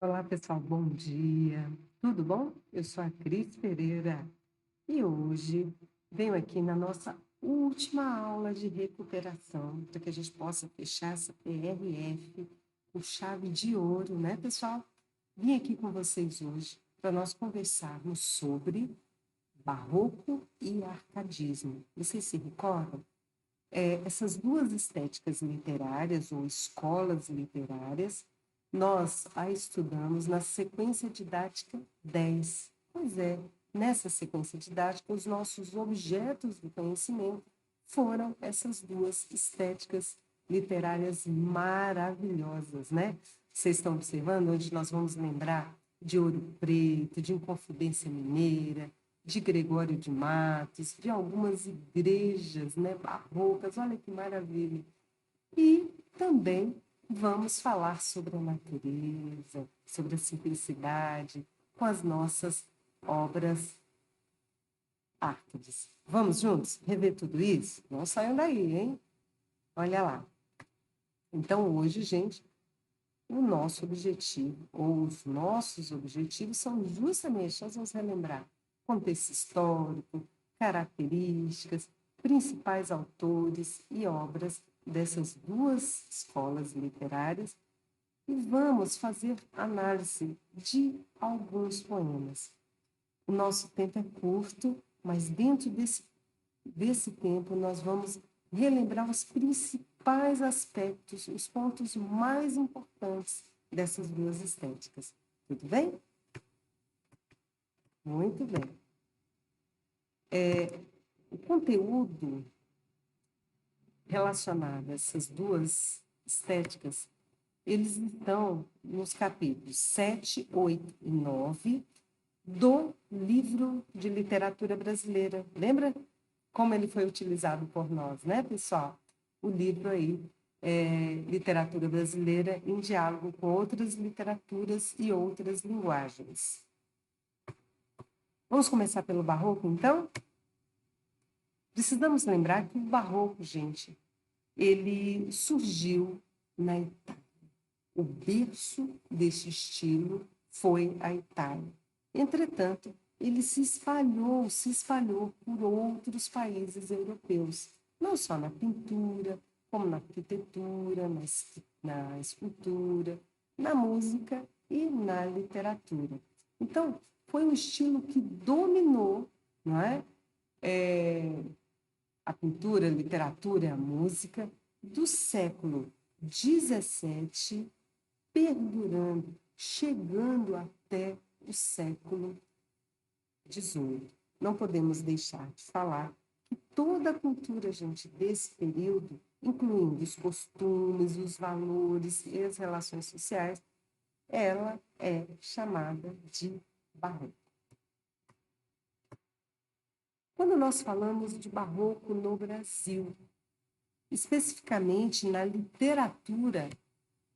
Olá, pessoal, bom dia. Tudo bom? Eu sou a Cris Pereira e hoje venho aqui na nossa última aula de recuperação para que a gente possa fechar essa PRF com chave de ouro, né, pessoal? Vim aqui com vocês hoje para nós conversarmos sobre barroco e arcadismo. Vocês se recordam? Essas duas estéticas literárias ou escolas literárias, nós a estudamos na sequência didática 10. Pois é, nessa sequência didática, os nossos objetos do conhecimento foram essas duas estéticas literárias maravilhosas, né? Vocês estão observando onde nós vamos lembrar de Ouro Preto, de Inconfidência Mineira, de Gregório de Matos, de algumas igrejas, né, barrocas, olha que maravilha. E também vamos falar sobre a natureza, sobre a simplicidade, com as nossas obras árcades. Vamos juntos rever tudo isso? Não saiam daí, hein? Olha lá. Então, hoje, gente, o nosso objetivo, ou os nossos objetivos, são justamente, nós vamos relembrar contexto histórico, características, principais autores e obras dessas duas escolas literárias e vamos fazer análise de alguns poemas. O nosso tempo é curto, mas dentro desse tempo nós vamos relembrar os principais aspectos, os pontos mais importantes dessas duas estéticas. Tudo bem? Muito bem. O conteúdo relacionado a essas duas estéticas, eles estão nos capítulos 7, 8 e 9 do livro de literatura brasileira. Lembra como ele foi utilizado por nós, né, pessoal? O livro aí, Literatura Brasileira em Diálogo com Outras Literaturas e Outras Linguagens. Vamos começar pelo Barroco, então? Precisamos lembrar que o Barroco, gente, ele surgiu na Itália. O berço desse estilo foi a Itália. Entretanto, ele se espalhou por outros países europeus, não só na pintura, como na arquitetura, na escultura, na música e na literatura. Então, foi um estilo que dominou, não é? A pintura, a literatura e a música do século XVII, perdurando, chegando até o século XVIII. Não podemos deixar de falar que toda a cultura, gente, desse período, incluindo os costumes, os valores e as relações sociais, ela é chamada de barroco. Quando nós falamos de barroco no Brasil, especificamente na literatura,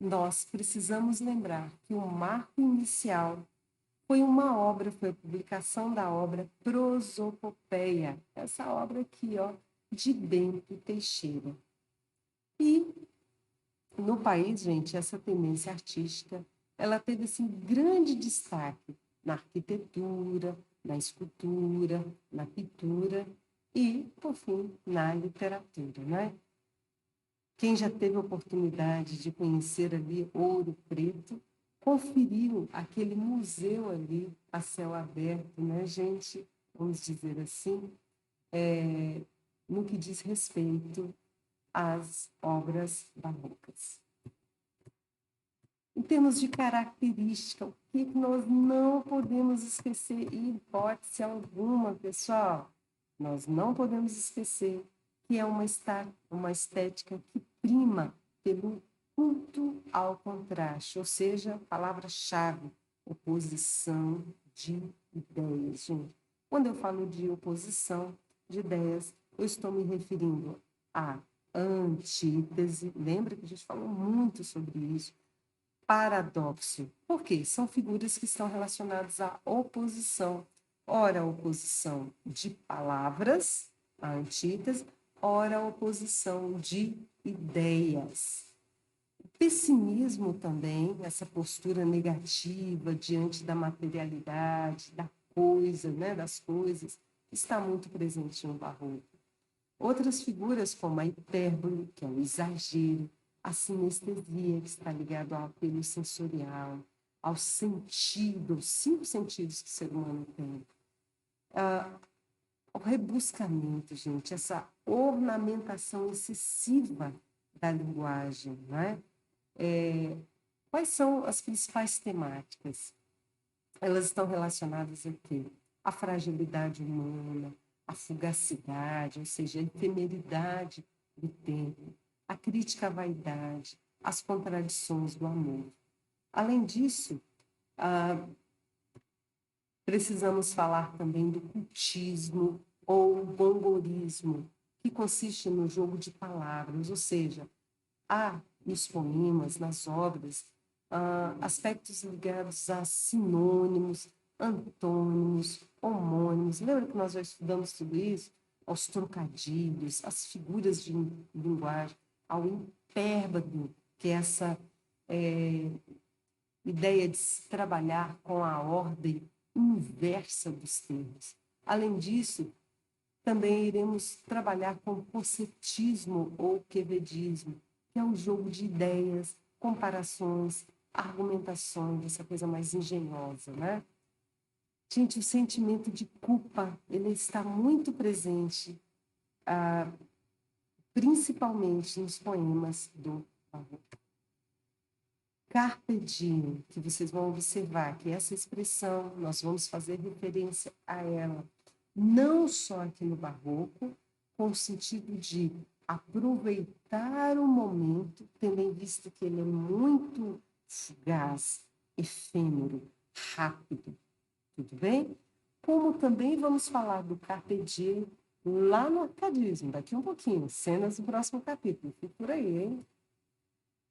nós precisamos lembrar que o marco inicial foi a publicação da obra Prosopopeia, essa obra aqui, ó, de Bento Teixeira. E no país, gente, essa tendência artística, ela teve assim grande destaque na arquitetura, na escultura, na pintura e, por fim, na literatura, né? Quem já teve a oportunidade de conhecer ali Ouro Preto, conferiu aquele museu ali a céu aberto, né, gente? Vamos dizer assim, no que diz respeito às obras barrocas. Em termos de característica, o que nós não podemos esquecer, em hipótese alguma, pessoal? Nós não podemos esquecer que é uma estética que prima pelo culto ao contraste, ou seja, palavra-chave, oposição de ideias. Gente, quando eu falo de oposição de ideias, eu estou me referindo à antítese, lembra que a gente falou muito sobre isso, paradoxo. Por quê? São figuras que estão relacionadas à oposição. Ora, a oposição de palavras, a antítese, ora, a oposição de ideias. Pessimismo também, essa postura negativa diante da materialidade, da coisa, né, das coisas, está muito presente no barroco. Outras figuras, como a hipérbole, que é o exagero, a sinestesia, que está ligado ao apelo sensorial, ao sentido, aos 5 sentidos que o ser humano tem. O rebuscamento, gente, essa ornamentação excessiva da linguagem, né? Quais são as principais temáticas? Elas estão relacionadas a quê? A fragilidade humana, a fugacidade, ou seja, a efemeridade do tempo, a crítica à vaidade, as contradições do amor. Além disso, precisamos falar também do cultismo ou gongorismo, que consiste no jogo de palavras, ou seja, há nos poemas, nas obras, aspectos ligados a sinônimos, antônimos, homônimos. Lembra que nós já estudamos tudo isso? Aos trocadilhos, às figuras de linguagem, ao impérbado, que é essa ideia de se trabalhar com a ordem inversa dos termos. Além disso, também iremos trabalhar com concetismo ou quevedismo, que é um jogo de ideias, comparações, argumentações, essa coisa mais engenhosa, né? Gente, o sentimento de culpa, ele está muito presente, principalmente nos poemas do barroco. Carpe diem, que vocês vão observar que essa expressão, nós vamos fazer referência a ela, não só aqui no barroco, com o sentido de aproveitar o momento, tendo em vista que ele é muito fugaz, efêmero, rápido, tudo bem? Como também vamos falar do carpe diem lá no arcadismo, daqui um pouquinho, cenas do próximo capítulo, fique por aí, hein?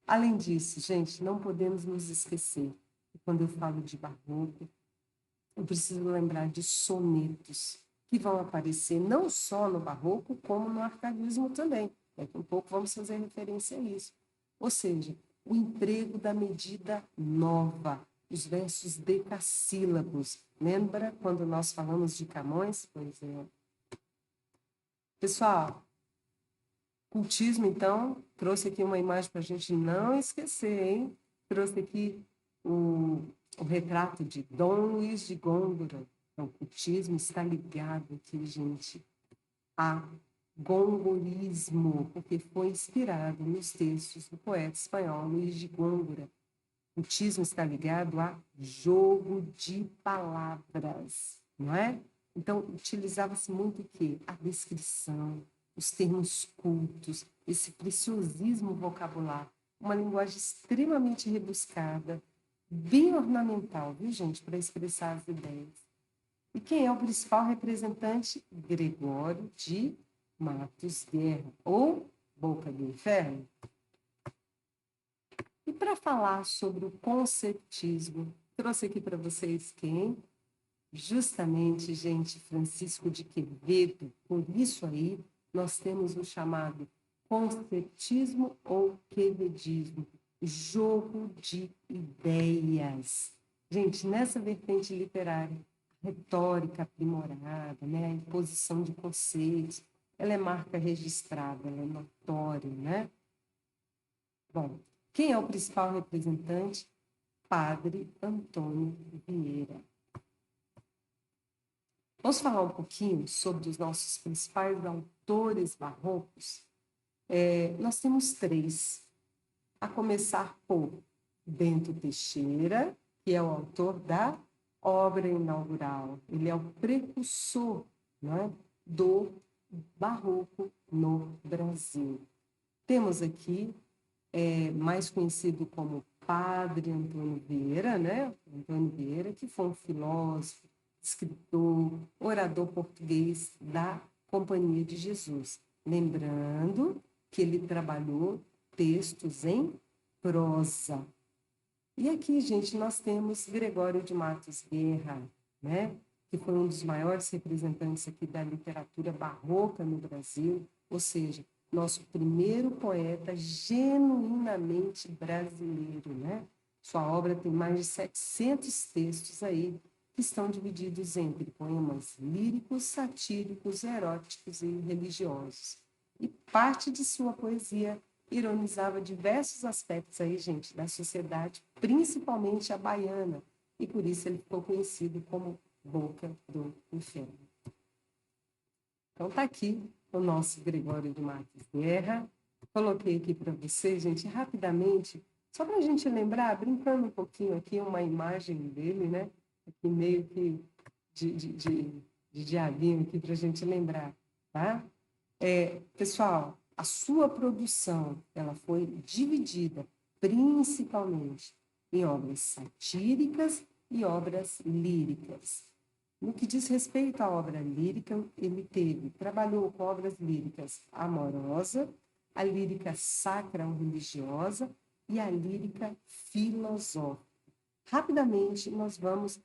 Além disso, gente, não podemos nos esquecer que quando eu falo de barroco, eu preciso lembrar de sonetos que vão aparecer não só no barroco, como no arcadismo também. Daqui a um pouco vamos fazer referência a isso. Ou seja, o emprego da medida nova, os versos decassílabos. Lembra quando nós falamos de Camões? Pois é. Pessoal, cultismo, então, trouxe aqui uma imagem para a gente não esquecer, hein? Trouxe aqui o retrato de Dom Luiz de Gôngora. Então, o cultismo está ligado aqui, gente, a gongorismo, porque foi inspirado nos textos do poeta espanhol Luiz de Gôngora. O cultismo está ligado a jogo de palavras, não é? Então, utilizava-se muito o quê? A descrição, os termos cultos, esse preciosismo vocabular, uma linguagem extremamente rebuscada, bem ornamental, viu, gente, para expressar as ideias. E quem é o principal representante? Gregório de Matos Guerra, ou Boca do Inferno. E para falar sobre o conceptismo, trouxe aqui para vocês quem? Justamente, gente, Francisco de Quevedo. Por isso aí, nós temos o chamado conceptismo ou quevedismo, jogo de ideias. Gente, nessa vertente literária, retórica aprimorada, né, a imposição de conceitos, ela é marca registrada, ela é notória, né? Bom, quem é o principal representante? Padre Antônio Vieira. Vamos falar um pouquinho sobre os nossos principais autores barrocos? Nós temos 3, a começar por Bento Teixeira, que é o autor da obra inaugural. Ele é o precursor, né, do barroco no Brasil. Temos aqui, mais conhecido como Padre Antônio Vieira, né? Antônio Vieira, que foi um filósofo, escritor, orador português da Companhia de Jesus. Lembrando que ele trabalhou textos em prosa. E aqui, gente, nós temos Gregório de Matos Guerra, né? Que foi um dos maiores representantes aqui da literatura barroca no Brasil, ou seja, nosso primeiro poeta genuinamente brasileiro, né? Sua obra tem mais de 700 textos aí, que estão divididos entre poemas líricos, satíricos, eróticos e religiosos. E parte de sua poesia ironizava diversos aspectos aí, gente, da sociedade, principalmente a baiana, e por isso ele ficou conhecido como Boca do Inferno. Então tá aqui o nosso Gregório de Matos Guerra. Coloquei aqui para vocês, gente, rapidamente, só para a gente lembrar, brincando um pouquinho aqui, uma imagem dele, né? Aqui meio que de diabinho aqui para a gente lembrar, tá? Pessoal, a sua produção, ela foi dividida principalmente em obras satíricas e obras líricas. No que diz respeito à obra lírica, ele trabalhou com obras líricas amorosa, a lírica sacra ou religiosa e a lírica filosófica. Rapidamente, nós vamos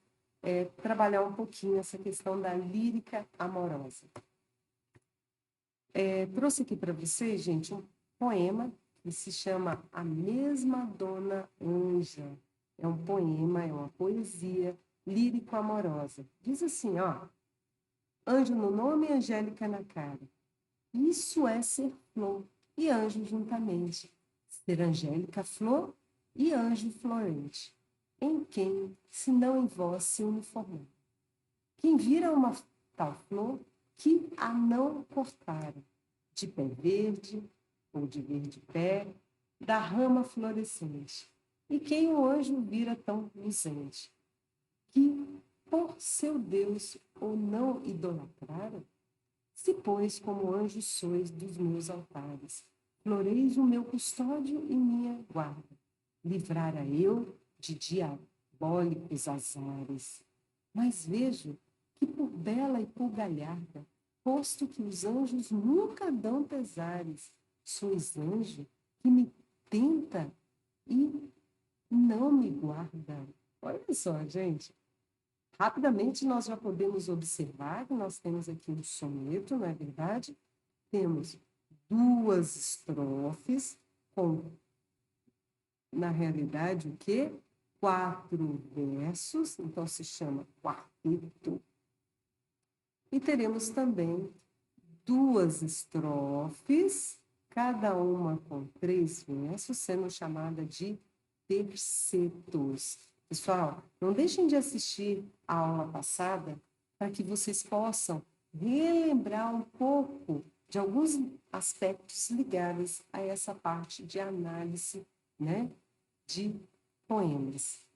trabalhar um pouquinho essa questão da lírica amorosa. Trouxe aqui para vocês, gente, um poema que se chama A Mesma Dona Anja. É um poema, é uma poesia lírico-amorosa. Diz assim, ó: anjo no nome, angélica na cara. Isso é ser flor e anjo juntamente. Ser angélica flor e anjo florente. Em quem, se não em vós, se uniformar. Quem vira uma tal flor, que a não cortara, de pé verde ou de verde pé, da rama florescente. E quem o anjo vira tão luzente, que por seu Deus ou não idolatraram? Se, pois, como anjos sois dos meus altares, floreis o meu custódio e minha guarda, livrara eu de diabólicos azares. Mas vejo que por bela e por galharda, posto que os anjos nunca dão pesares, sois anjo que me tenta e não me guarda. Olha só, gente. Rapidamente nós já podemos observar que nós temos aqui um soneto, não é verdade? Temos duas estrofes com, na realidade, o quê? 4 versos, então se chama quarteto. E teremos também duas estrofes, cada uma com 3 versos, sendo chamada de tercetos. Pessoal, não deixem de assistir a aula passada para que vocês possam relembrar um pouco de alguns aspectos ligados a essa parte de análise, né, de poemas.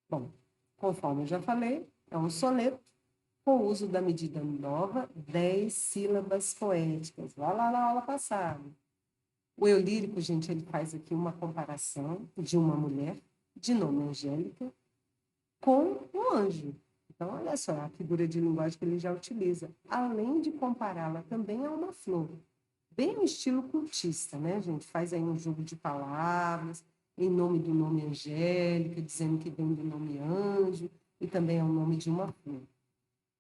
Bom, conforme eu já falei, é um soneto com o uso da medida nova, 10 sílabas poéticas. Vai lá na aula passada. O eu lírico, gente, ele faz aqui uma comparação de uma mulher, de nome Angélica, com um anjo. Então, olha só a figura de linguagem que ele já utiliza, além de compará-la também a uma flor. Bem no estilo cultista, né, gente? Faz aí um jogo de palavras, em nome do nome Angélica, dizendo que vem do nome anjo, e também é o nome de uma flor.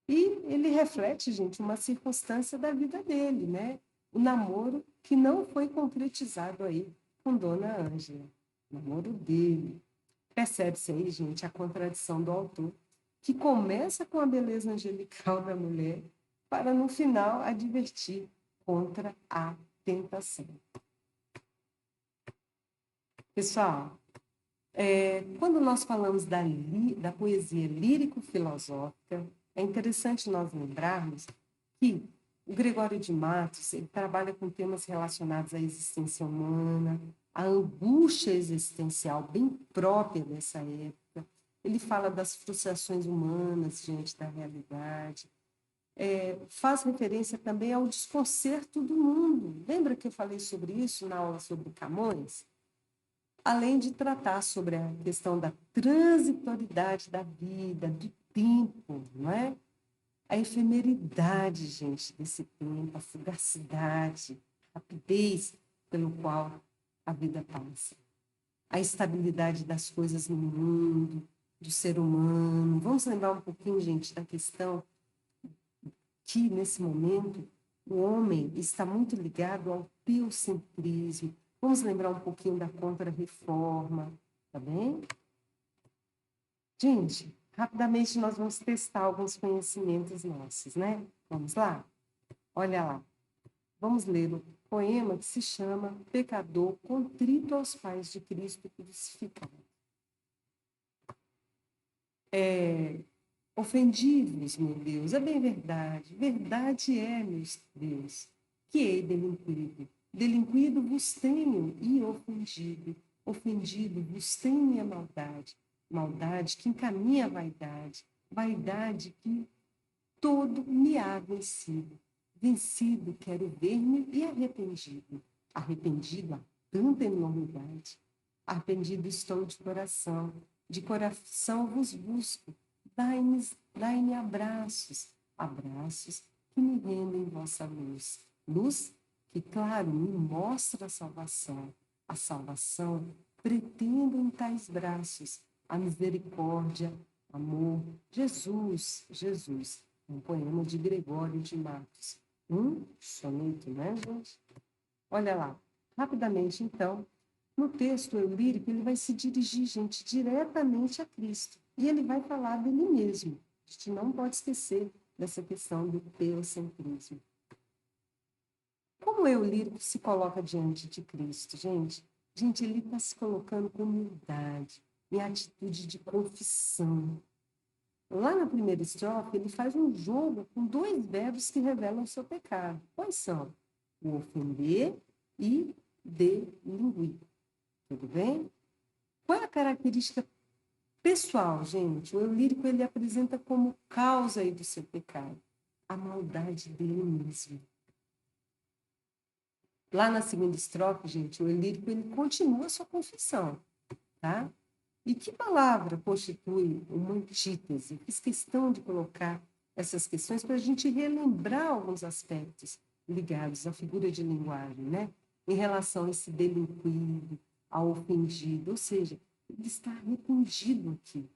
E ele reflete, gente, uma circunstância da vida dele, né? O namoro que não foi concretizado aí com Dona Ângela, o namoro dele. Percebe-se aí, gente, a contradição do autor, que começa com a beleza angelical da mulher para, no final, advertir contra a tentação. Pessoal, quando nós falamos da poesia lírico-filosófica, é interessante nós lembrarmos que o Gregório de Matos ele trabalha com temas relacionados à existência humana, à angústia existencial bem própria dessa época. Ele fala das frustrações humanas diante da realidade. Faz referência também ao desconcerto do mundo. Lembra que eu falei sobre isso na aula sobre Camões? Além de tratar sobre a questão da transitoriedade da vida, do tempo, não é? A efemeridade, gente, desse tempo, a fugacidade, a rapidez pelo qual a vida passa. A estabilidade das coisas no mundo, do ser humano. Vamos lembrar um pouquinho, gente, da questão que, nesse momento, O homem está muito ligado ao teocentrismo. Vamos lembrar um pouquinho da Contra-Reforma, tá bem? Gente, rapidamente nós vamos testar alguns conhecimentos nossos, né? Vamos lá? Olha lá. Vamos ler o poema que se chama Pecador Contrito aos Pés de Cristo Crucificado. Ofendi-vos, meu Deus, é bem verdade. Verdade é, meu Deus, que hei delinquido. Delinquido vos tenho e ofendido. Ofendido vos tenho minha maldade. Maldade que encaminha a vaidade. Vaidade que todo me há vencido. Vencido quero ver-me e arrependido. Arrependido há tanta enormidade. Arrependido estou de coração vos busco. Dai-me abraços, abraços que me rendem vossa luz. Luz que, claro, me mostra a salvação pretendo em tais braços, a misericórdia, amor, Jesus, Jesus. Um poema de Gregório de Matos. Soneto, né, gente? Olha lá. Rapidamente, então, no texto lírico, ele vai se dirigir, gente, diretamente a Cristo. E ele vai falar dele mesmo. A gente não pode esquecer dessa questão do teocentrismo. Como o eu lírico se coloca diante de Cristo, gente? Gente, ele está se colocando com humildade, em atitude de confissão. Lá na primeira estrofe, ele faz um jogo com dois verbos que revelam o seu pecado. Quais são? O ofender e delinquir. Tudo bem? Qual é a característica pessoal, gente? O eu lírico ele apresenta como causa aí do seu pecado a maldade dele mesmo. Lá na segunda estrofe, gente, o eu lírico ele continua a sua confissão, tá? E que palavra constitui uma antítese? Fiz questão de colocar essas questões para a gente relembrar alguns aspectos ligados à figura de linguagem, né? Em relação a esse delinquido, ao ofendido, ou seja, ele está arrependido aqui.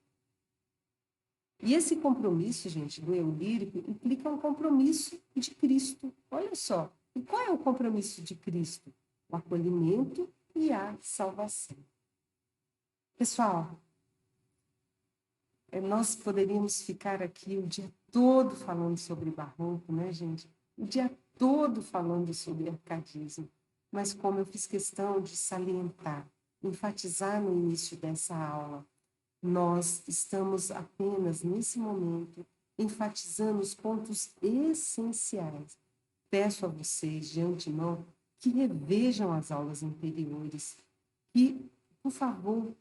E esse compromisso, gente, do eu lírico, implica um compromisso de Cristo. Olha só. E qual é o compromisso de Cristo? O acolhimento e a salvação. Pessoal, nós poderíamos ficar aqui o dia todo falando sobre barroco, né, gente? O dia todo falando sobre arcadismo. Mas como eu fiz questão de salientar, enfatizar no início dessa aula, nós estamos apenas, nesse momento, enfatizando os pontos essenciais. Peço a vocês, de antemão, que revejam as aulas anteriores, que, por favor,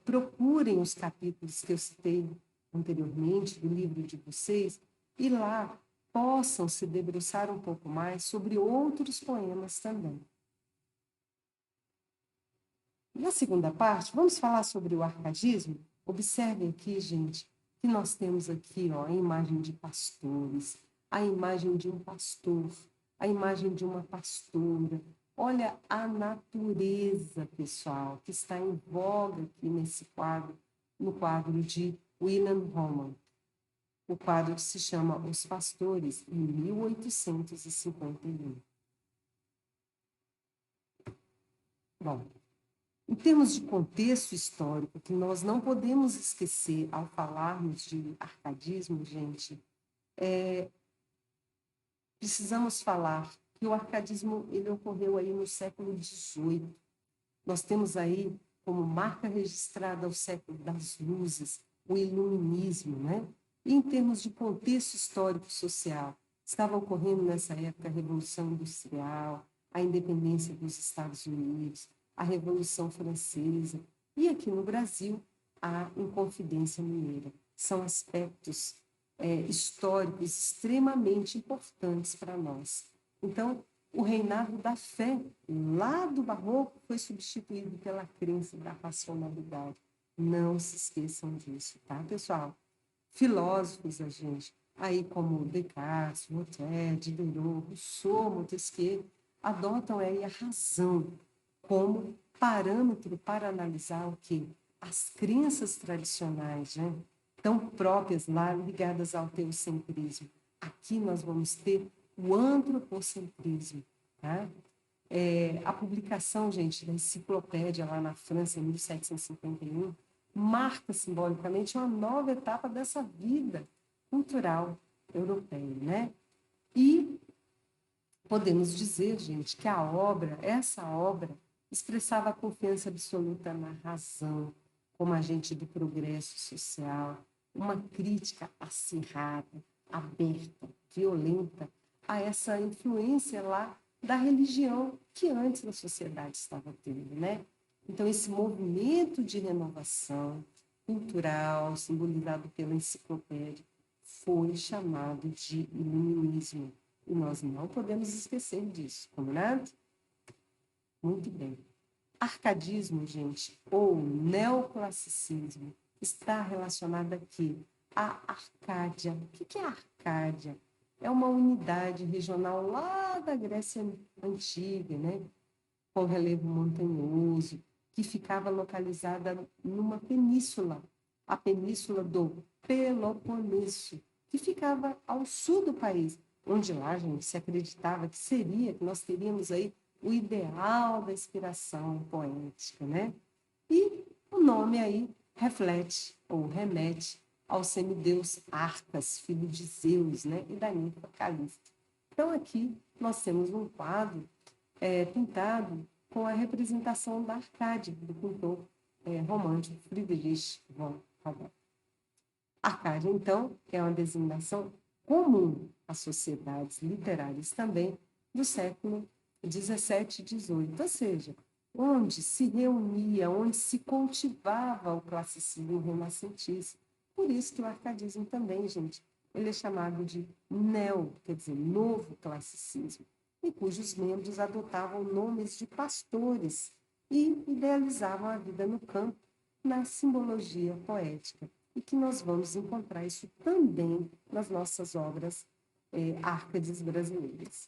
procurem os capítulos que eu citei anteriormente do livro de vocês e lá possam se debruçar um pouco mais sobre outros poemas também. Na segunda parte, vamos falar sobre o arcadismo? Observem aqui, gente, que nós temos aqui ó, a imagem de pastores, a imagem de um pastor, a imagem de uma pastora. Olha a natureza, pessoal, que está em voga aqui nesse quadro, no quadro de William Roman. O quadro que se chama Os Pastores, em 1851. Bom, em termos de contexto histórico, que nós não podemos esquecer ao falarmos de arcadismo, gente, precisamos falar que o arcadismo ele ocorreu aí no século XVIII. Nós temos aí como marca registrada o século das luzes, o iluminismo, né? E em termos de contexto histórico-social, estava ocorrendo nessa época a Revolução Industrial, a independência dos Estados Unidos, a Revolução Francesa e aqui no Brasil a Inconfidência Mineira. São aspectos históricos extremamente importantes para nós. Então, o reinado da fé, lá do barroco, foi substituído pela crença da racionalidade. Não se esqueçam disso, tá, pessoal? Filósofos, a gente, aí como Descartes, Voltaire, Diderot, Rousseau, Montesquieu, adotam aí a razão como parâmetro para analisar o quê? As crenças tradicionais, tão próprias lá, ligadas ao teocentrismo. Aqui nós vamos ter o antropocentrismo, tá? A publicação, gente, da enciclopédia lá na França, em 1751, marca simbolicamente uma nova etapa dessa vida cultural europeia, né? E podemos dizer, gente, que essa obra, expressava a confiança absoluta na razão, como agente do progresso social, uma crítica acirrada, aberta, violenta a essa influência lá da religião que antes a sociedade estava tendo, né? Então, esse movimento de renovação cultural, simbolizado pela enciclopédia, foi chamado de iluminismo. E nós não podemos esquecer disso, combinado? Muito bem. Arcadismo, gente, ou neoclassicismo, está relacionado aqui à Arcádia. O que é a Arcádia? É uma unidade regional lá da Grécia Antiga, né? Com relevo montanhoso, que ficava localizada numa península, a península do Peloponeso, que ficava ao sul do país, onde lá, gente, se acreditava que nós teríamos aí o ideal da inspiração poética, né? E o nome aí reflete ou remete ao semideus Arcas, filho de Zeus, né? E da ninfa Calista. Então, aqui nós temos um quadro pintado com a representação da Arcádia, do pintor romântico Friedrich von Huber. Arcádia, então, é uma designação comum às sociedades literárias também do século 17 e 18, ou seja, onde se reunia, onde se cultivava o classicismo renascentista. Por isso que o arcadismo também, gente, ele é chamado de quer dizer, novo classicismo, e cujos membros adotavam nomes de pastores e idealizavam a vida no campo na simbologia poética. E que nós vamos encontrar isso também nas nossas obras árcades brasileiras.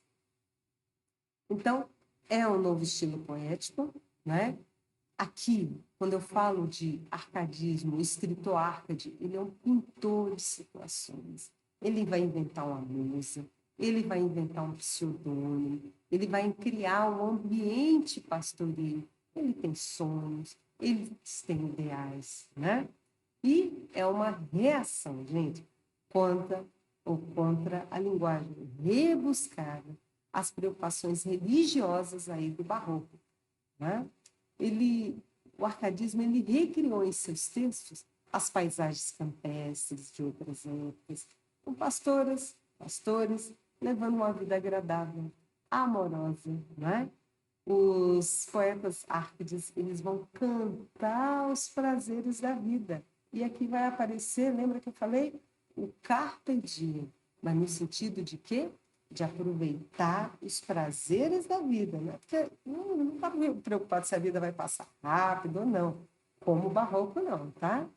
Então, é um novo estilo poético, né? Aqui, quando eu falo de arcadismo, o escritor Arcade, ele é um pintor de situações. Ele vai inventar uma musa, ele vai inventar um pseudônimo, ele vai criar um ambiente pastoril. Ele tem sonhos, ele tem ideais, né? E é uma reação, gente, contra a linguagem rebuscada, as preocupações religiosas aí do barroco, né? O arcadismo ele recriou em seus textos as paisagens campestres de outras épocas, com pastores, levando uma vida agradável, amorosa, né? Os poetas árcades, eles vão cantar os prazeres da vida. E aqui vai aparecer, lembra que eu falei? O carpe diem, mas no sentido de quê? De aproveitar os prazeres da vida, né? Porque não está preocupado se a vida vai passar rápido ou não, como o barroco não, tá?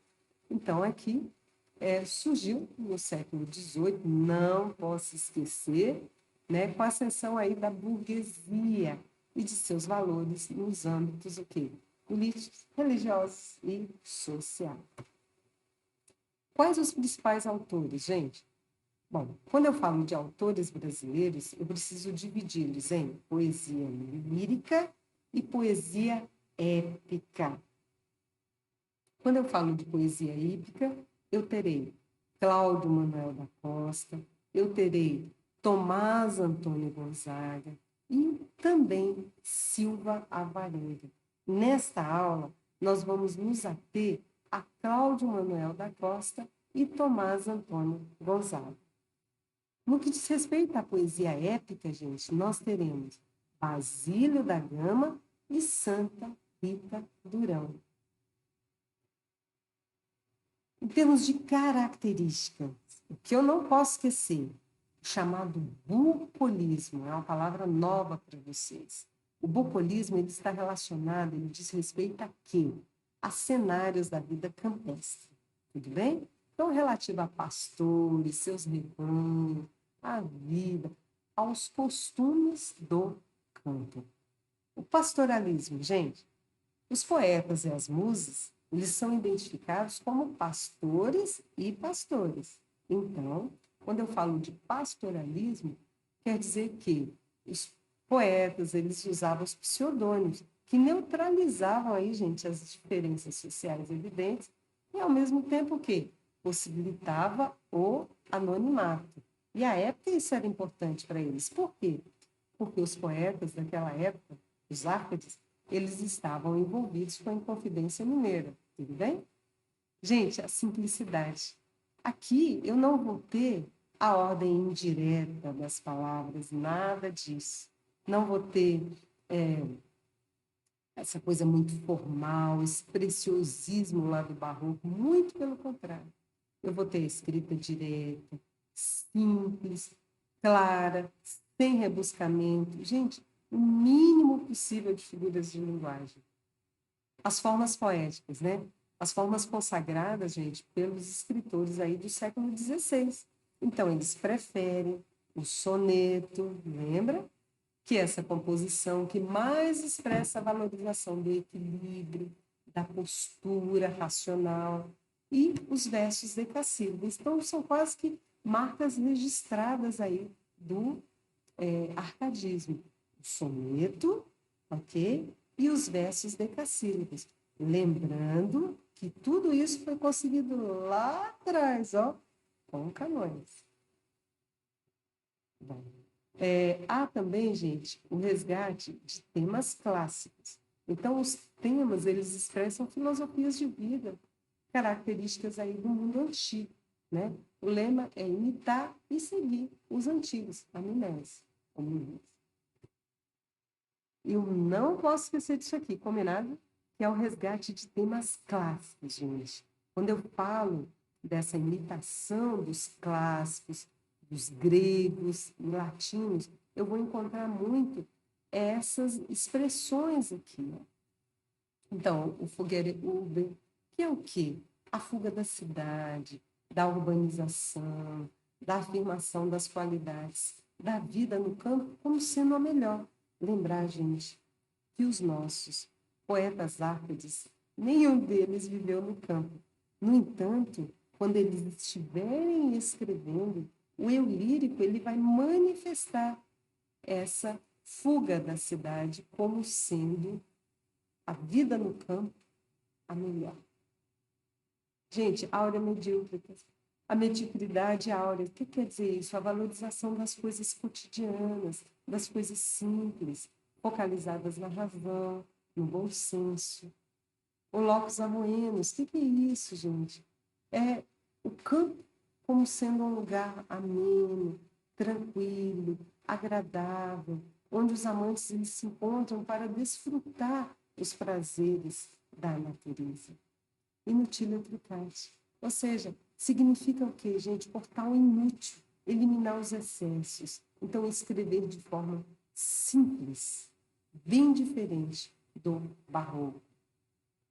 Então, aqui surgiu no século XVIII, não posso esquecer, né, com a ascensão aí da burguesia e de seus valores nos âmbitos o quê? Políticos, religiosos e sociais. Quais os principais autores, gente? Bom, quando eu falo de autores brasileiros, eu preciso dividi-los em poesia lírica e poesia épica. Quando eu falo de poesia hípica, eu terei Cláudio Manuel da Costa, eu terei Tomás Antônio Gonzaga e também Silva Alvarenga. Nesta aula, nós vamos nos ater a Cláudio Manuel da Costa e Tomás Antônio Gonzaga. No que diz respeito à poesia épica, gente, nós teremos Basílio da Gama e Santa Rita Durão. Em termos de características, o que eu não posso esquecer, o chamado bucolismo, é uma palavra nova para vocês. O bucolismo ele está relacionado, ele diz respeito a quê? A cenários da vida campestre, tudo bem? Então, relativo a pastores, seus rebanhos, a vida, aos costumes do campo. O pastoralismo, gente, os poetas e as musas, eles são identificados como pastores e pastores. Então, quando eu falo de pastoralismo, quer dizer que os poetas, eles usavam os pseudônimos, que neutralizavam aí, gente, as diferenças sociais evidentes, e ao mesmo tempo o quê? Possibilitava o anonimato. E à época isso era importante para eles. Por quê? Porque os poetas daquela época, os Árcades, eles estavam envolvidos com a Inconfidência Mineira, tudo bem? Gente, a simplicidade. Aqui eu não vou ter a ordem indireta das palavras, nada disso. Não vou ter essa coisa muito formal, esse preciosismo lá do barroco, muito pelo contrário. Eu vou ter a escrita direta, simples, clara, sem rebuscamento. Gente, o mínimo possível de figuras de linguagem. As formas poéticas, né? As formas consagradas, gente, pelos escritores aí do século XVI. Então, eles preferem o soneto, lembra? Que é essa composição que mais expressa a valorização do equilíbrio, da postura racional, e os versos decassílabos. Então, são quase que marcas registradas aí do arcadismo. O soneto, ok? E os versos decassílabos. Lembrando que tudo isso foi conseguido lá atrás, ó, com Camões. Bom, há também, gente, o resgate de temas clássicos. Então, os temas, eles expressam filosofias de vida, características aí do mundo antigo, né? O lema é imitar e seguir os antigos, a minese. Eu não posso esquecer disso aqui, combinado? Que é o resgate de temas clássicos, gente. Quando eu falo dessa imitação dos clássicos, dos gregos e latinos, eu vou encontrar muito essas expressões aqui. Ó. Então, o fogueira urban, que é o quê? A fuga da cidade, da urbanização, da afirmação das qualidades da vida no campo como sendo a melhor. Lembrar, gente, que os nossos poetas árcades, nenhum deles viveu no campo. No entanto, quando eles estiverem escrevendo, o eu lírico ele vai manifestar essa fuga da cidade como sendo a vida no campo a melhor. Gente, áurea medíocre. A mediocridade áurea. O que quer dizer isso? A valorização das coisas cotidianas, das coisas simples, focalizadas na razão, no bom senso. O locus amoenos. O que é isso, gente? É o campo como sendo um lugar ameno, tranquilo, agradável, onde os amantes eles se encontram para desfrutar os prazeres da natureza. Inutile tricate. Ou seja, significa o quê, gente? Portal inútil, eliminar os excessos. Então, escrever de forma simples, bem diferente do barroco.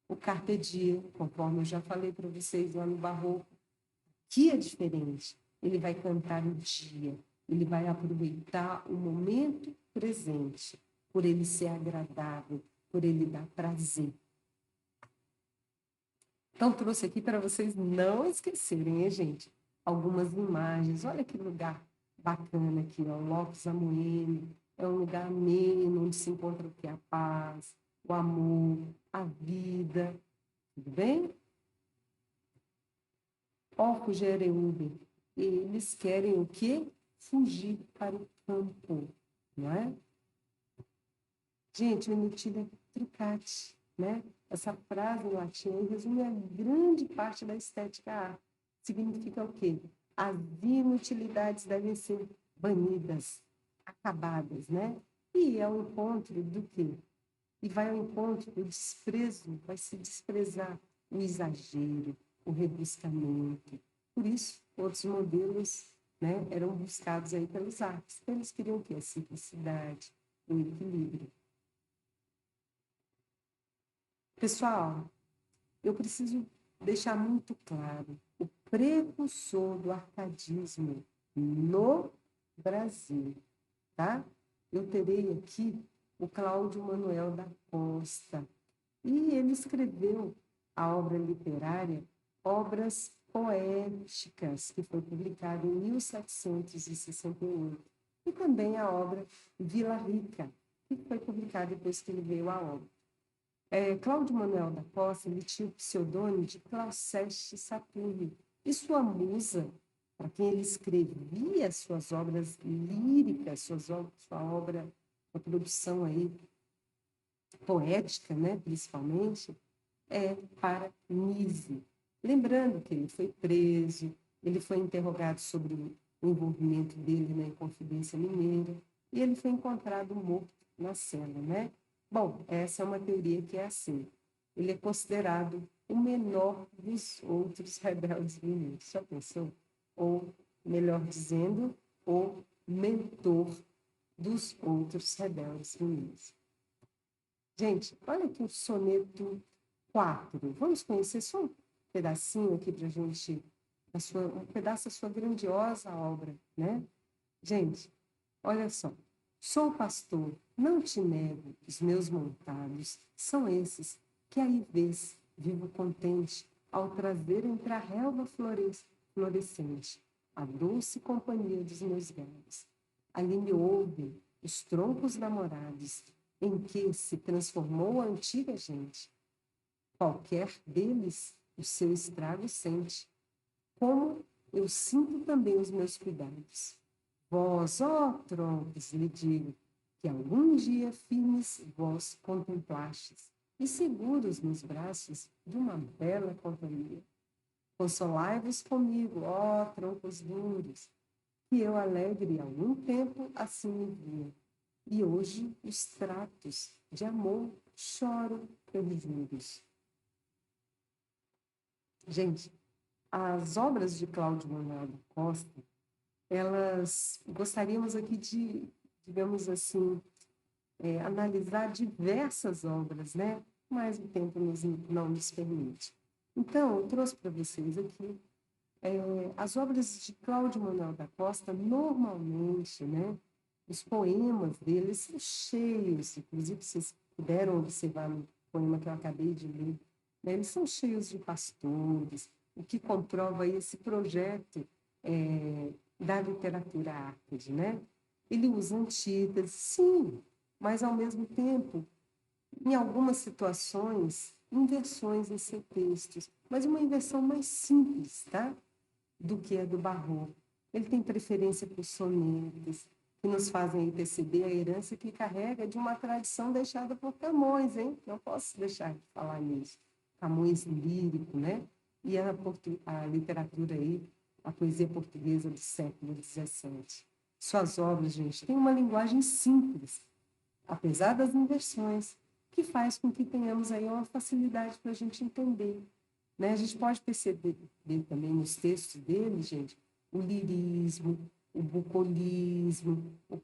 O carpe diem, conforme eu já falei para vocês lá no barroco, que é diferente. Ele vai cantar o dia, ele vai aproveitar o momento presente, por ele ser agradável, por ele dar prazer. Então, trouxe aqui para vocês não esquecerem, hein, gente? Algumas imagens. Olha que lugar bacana aqui, ó. Lopes Amoedo. É um lugar ameno, onde se encontra o que? A paz, o amor, a vida. Tudo bem? Orco Jereúbe. Eles querem o quê? Fugir para o campo, não é? Gente, o inutile é tricate, né? Essa frase em latim resume a grande parte da estética arte. Significa o quê? As inutilidades devem ser banidas, acabadas, né? E é o encontro do quê? E vai ao encontro do desprezo, vai se desprezar o exagero, o rebuscamento. Por isso, outros modelos, né, eram buscados aí pelos artes. Eles queriam o quê? A simplicidade, o equilíbrio. Pessoal, eu preciso deixar muito claro, o precursor do arcadismo no Brasil, tá? Eu terei aqui o Cláudio Manuel da Costa, e ele escreveu a obra literária Obras Poéticas, que foi publicada em 1768. e também a obra Vila Rica, que foi publicada depois que ele veio à obra. Cláudio Manuel da Costa, ele tinha o pseudônimo de Clauceste Saturno, e sua musa, para quem ele escrevia suas obras líricas, sua obra, a produção aí poética, né, principalmente, para Nise. Lembrando que ele foi preso, ele foi interrogado sobre o envolvimento dele na Inconfidência Mineira, e ele foi encontrado morto na cela, né? Bom, essa é uma teoria que é assim. Ele é considerado o menor dos outros rebeldes mineiros. Já pensou? Ou, melhor dizendo, o mentor dos outros rebeldes mineiros. Gente, olha aqui o soneto 4. Vamos conhecer só um pedacinho aqui para a gente, um pedaço da sua grandiosa obra, né? Gente, olha só. Sou pastor, não te nego, os meus montados são esses que aí vês, vivo contente, ao trazer entre a relva florescente a doce companhia dos meus gados. Ali me ouvem os troncos namorados, em que se transformou a antiga gente. Qualquer deles o seu estrago sente, como eu sinto também os meus cuidados. Vós, ó troncos, lhe digo, que algum dia firmes vós contemplastes, e seguros nos braços de uma bela companhia. Consolai-vos comigo, ó troncos duros, que eu alegre algum tempo assim me via. E hoje os tratos de amor choro pelos juros. Gente, as obras de Cláudio Manuel da Costa, elas gostaríamos aqui de, digamos assim, analisar diversas obras, né? Mas o tempo não nos permite. Então, eu trouxe para vocês aqui as obras de Cláudio Manuel da Costa, normalmente, né? Os poemas dele são cheios, inclusive vocês puderam observar no poema que eu acabei de ler, né? Eles são cheios de pastores, o que comprova aí esse projeto da literatura árcade, né? Ele usa antíteses, sim, mas ao mesmo tempo, em algumas situações, inversões em seus textos, mas uma inversão mais simples, tá? Do que a do Barroco. Ele tem preferência por sonetos, que nos fazem perceber a herança que carrega de uma tradição deixada por Camões, hein? Não posso deixar de falar nisso. Camões lírico, né? E a literatura aí, a poesia portuguesa do século XVII. Suas obras, gente, têm uma linguagem simples, apesar das inversões, que faz com que tenhamos aí uma facilidade para a gente entender, né? A gente pode perceber também nos textos dele, gente, o lirismo, o bucolismo, o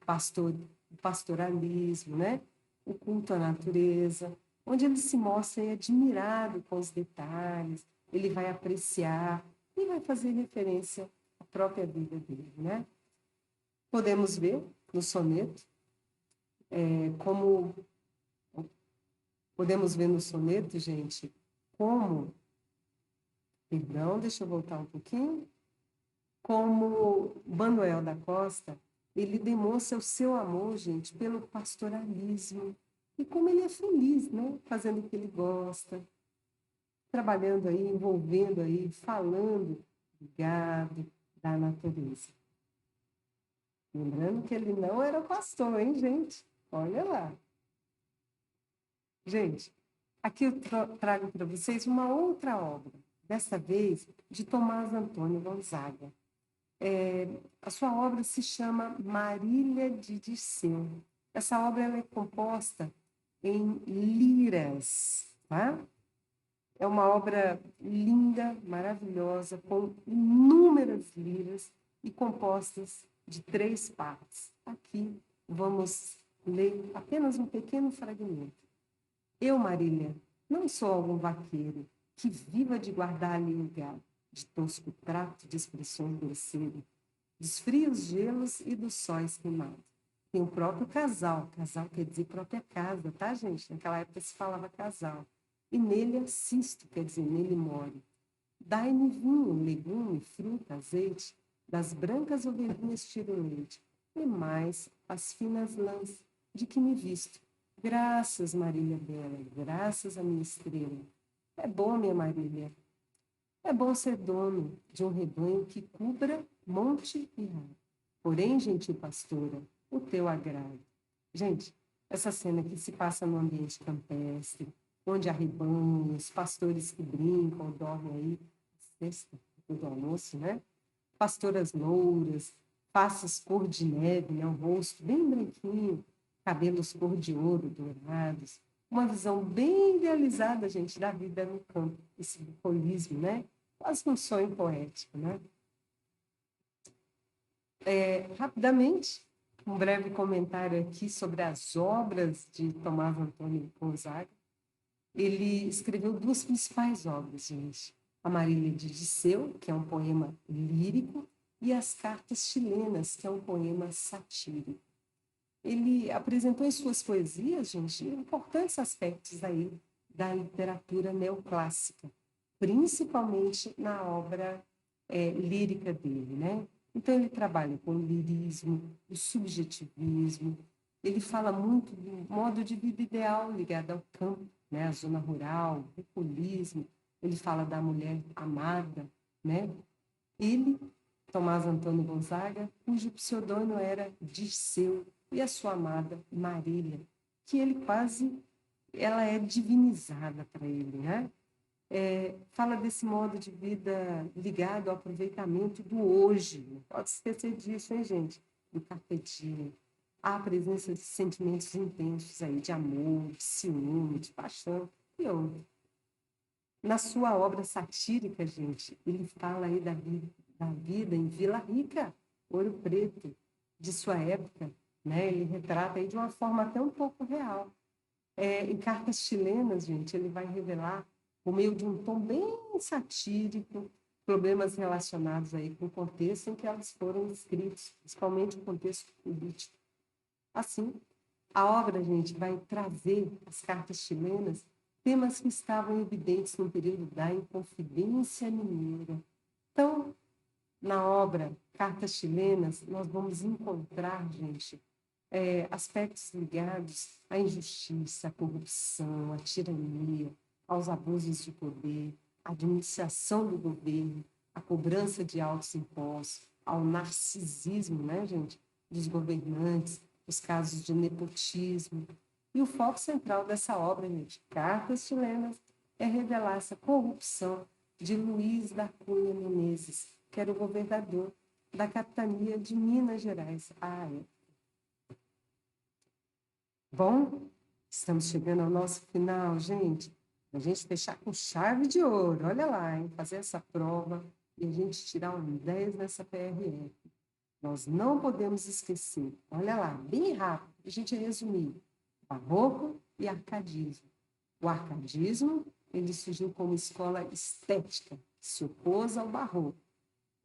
pastoralismo, né? O culto à natureza, onde ele se mostra admirado com os detalhes, ele vai apreciar e vai fazer referência à própria vida dele, né? Podemos ver no soneto como podemos ver no soneto, gente, como, perdão, deixa eu voltar um pouquinho, como Manuel da Costa, ele demonstra o seu amor, gente, pelo pastoralismo, e como ele é feliz, né? Fazendo o que ele gosta, trabalhando aí, envolvendo aí, falando do gado, da natureza. Lembrando que ele não era pastor, hein, gente? Olha lá. Gente, aqui eu trago para vocês uma outra obra, dessa vez de Tomás Antônio Gonzaga. A sua obra se chama Marília de Dirceu. Essa obra ela é composta em liras, tá? É uma obra linda, maravilhosa, com inúmeras liras e compostas de 3 partes. Aqui vamos ler apenas um pequeno fragmento. Eu, Marília, não sou algum vaqueiro que viva de guardar ali o gado, de tosco trato de expressões grosseiras, dos frios gelos e dos sóis queimados. Tem o próprio casal quer dizer própria casa, tá, gente? Naquela época se falava casal. E nele assisto, quer dizer, nele moro. Dai-me vinho, legume, fruta, azeite, das brancas ovelhinhas tiro leite. e mais as finas lãs de que me visto. Graças, Marília bela, graças a minha estrela. É bom, minha Marília, é bom ser dono de um rebanho que cubra monte e ramo. Porém, gentil pastora, o teu agrado. Gente, essa cena que se passa no ambiente campestre, onde há rebanhos, pastores que brincam, dormem aí, sexta do almoço, né? Pastoras louras, faces cor de neve, né? O rosto bem branquinho, cabelos cor de ouro, dourados. Uma visão bem idealizada, gente, da vida no campo, esse bucolismo, né? Quase um sonho poético, né? Rapidamente, um breve comentário aqui sobre as obras de Tomás Antônio Gonzaga. Ele escreveu duas principais obras, gente. A Marília de Disseu, que é um poema lírico, e As Cartas Chilenas, que é um poema satírico. Ele apresentou em suas poesias, gente, importantes aspectos aí da literatura neoclássica, principalmente na obra lírica dele, né? Então ele trabalha com o lirismo, o subjetivismo, ele fala muito do modo de vida ideal ligado ao campo, né? A zona rural, o bucolismo, ele fala da mulher amada, né? Ele, Tomás Antônio Gonzaga, cujo pseudônimo era Dirceu, e a sua amada Marília, que ele quase, ela é divinizada para ele, né? Fala desse modo de vida ligado ao aproveitamento do hoje. Não pode esquecer disso, hein, gente? Do carpe diem. Há a presença de sentimentos intensos aí, de amor, de ciúme, de paixão e outros. Na sua obra satírica, gente, ele fala aí da vida em Vila Rica, Ouro Preto, de sua época, né? Ele retrata aí de uma forma até um pouco real. Em Cartas Chilenas, gente, ele vai revelar, por meio de um tom bem satírico, problemas relacionados aí com o contexto em que elas foram escritas, principalmente o contexto político. Assim, a obra, gente, vai trazer as cartas chilenas, temas que estavam evidentes no período da Inconfidência Mineira. Então, na obra Cartas Chilenas, nós vamos encontrar, gente, aspectos ligados à injustiça, à corrupção, à tirania, aos abusos de poder, à administração do governo, à cobrança de altos impostos, ao narcisismo, né, gente, dos governantes, os casos de nepotismo. E o foco central dessa obra, gente, Cartas Chilenas, é revelar essa corrupção de Luiz da Cunha Menezes, que era o governador da capitania de Minas Gerais. Bom, estamos chegando ao nosso final, gente. A gente fechar com chave de ouro, olha lá, hein? Fazer essa prova e a gente tirar um 10 nessa PRF. Nós não podemos esquecer, olha lá, bem rápido, a gente resumir, barroco e arcadismo. O arcadismo, ele surgiu como escola estética, que se opôs ao barroco.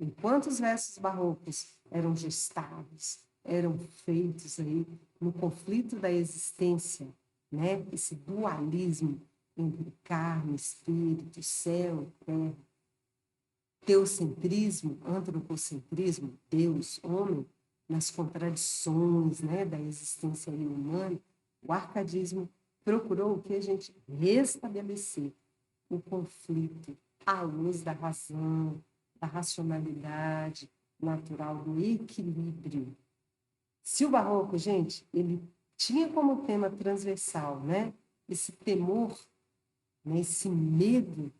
Enquanto os versos barrocos eram gestados, eram feitos aí no conflito da existência, né? Esse dualismo entre carne, espírito, céu, terra, teocentrismo, antropocentrismo, Deus, homem, nas contradições, né, da existência humana, o arcadismo procurou o que a gente restabelecer o conflito à luz da razão, da racionalidade natural, do equilíbrio. Se o barroco, gente, ele tinha como tema transversal, né, esse temor, né, esse medo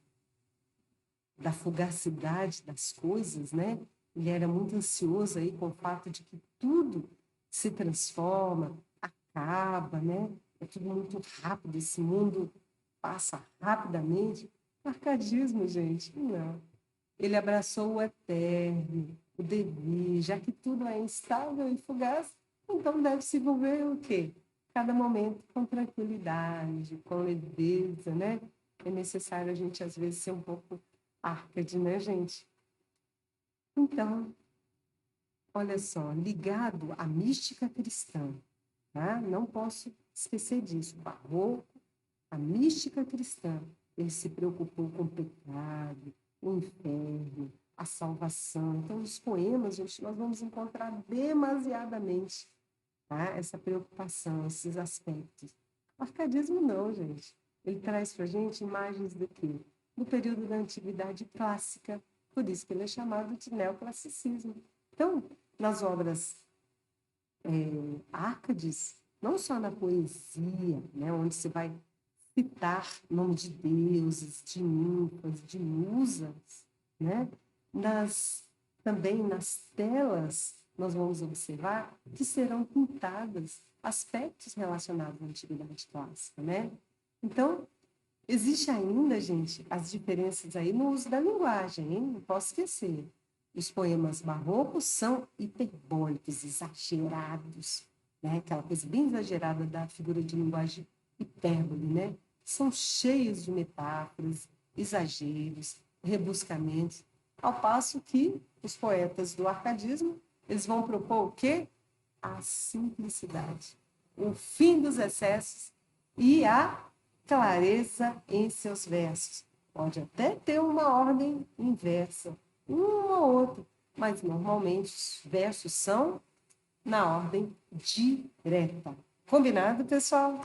da fugacidade das coisas, né? Ele era muito ansioso aí com o fato de que tudo se transforma, acaba, né? É tudo muito rápido, esse mundo passa rapidamente. Arcadismo, gente, não. Ele abraçou o eterno, o devir, já que tudo é instável e fugaz, então deve-se viver o quê? Cada momento com tranquilidade, com leveza, né? É necessário a gente, às vezes, ser um pouco arcade, né, gente? Então, olha só, ligado à mística cristã, tá? Não posso esquecer disso. O barroco, a mística cristã, ele se preocupou com o pecado, o inferno, a salvação. Então, os poemas, gente, nós vamos encontrar demasiadamente, tá? Essa preocupação, esses aspectos. O arcadismo não, gente. Ele traz para a gente imagens do quê? Do período da Antiguidade Clássica, por isso que ele é chamado de neoclassicismo. Então, nas obras Árcades, não só na poesia, né, onde você vai citar nome de deuses, de ninfas, de musas, né? Também nas telas, nós vamos observar que serão pintadas aspectos relacionados à antiguidade clássica, né? Então, existe ainda, gente, as diferenças aí no uso da linguagem, hein? Não posso esquecer. Os poemas barrocos são hiperbólicos, exagerados, né? Aquela coisa bem exagerada da figura de linguagem hipérbole, né? São cheios de metáforas, exageros, rebuscamentos, ao passo que os poetas do arcadismo, eles vão propor o quê? A simplicidade, o fim dos excessos e a clareza em seus versos. Pode até ter uma ordem inversa, um ou outro, mas normalmente os versos são na ordem direta. Combinado, pessoal?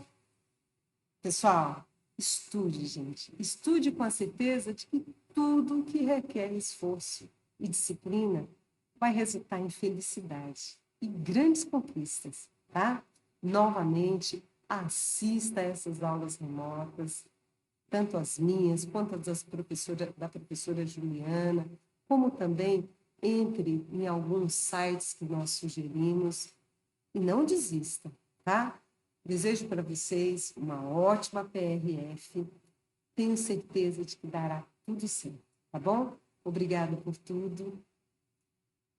Pessoal, estude, gente. Estude com a certeza de que tudo que requer esforço e disciplina vai resultar em felicidade e grandes conquistas, tá? Novamente, assista a essas aulas remotas, tanto as minhas quanto as da professora Juliana, como também entre em alguns sites que nós sugerimos e não desista, tá? Desejo para vocês uma ótima PRF. Tenho certeza de que dará tudo certo, tá bom? Obrigada por tudo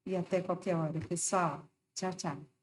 e até qualquer hora, pessoal. Tchau, tchau.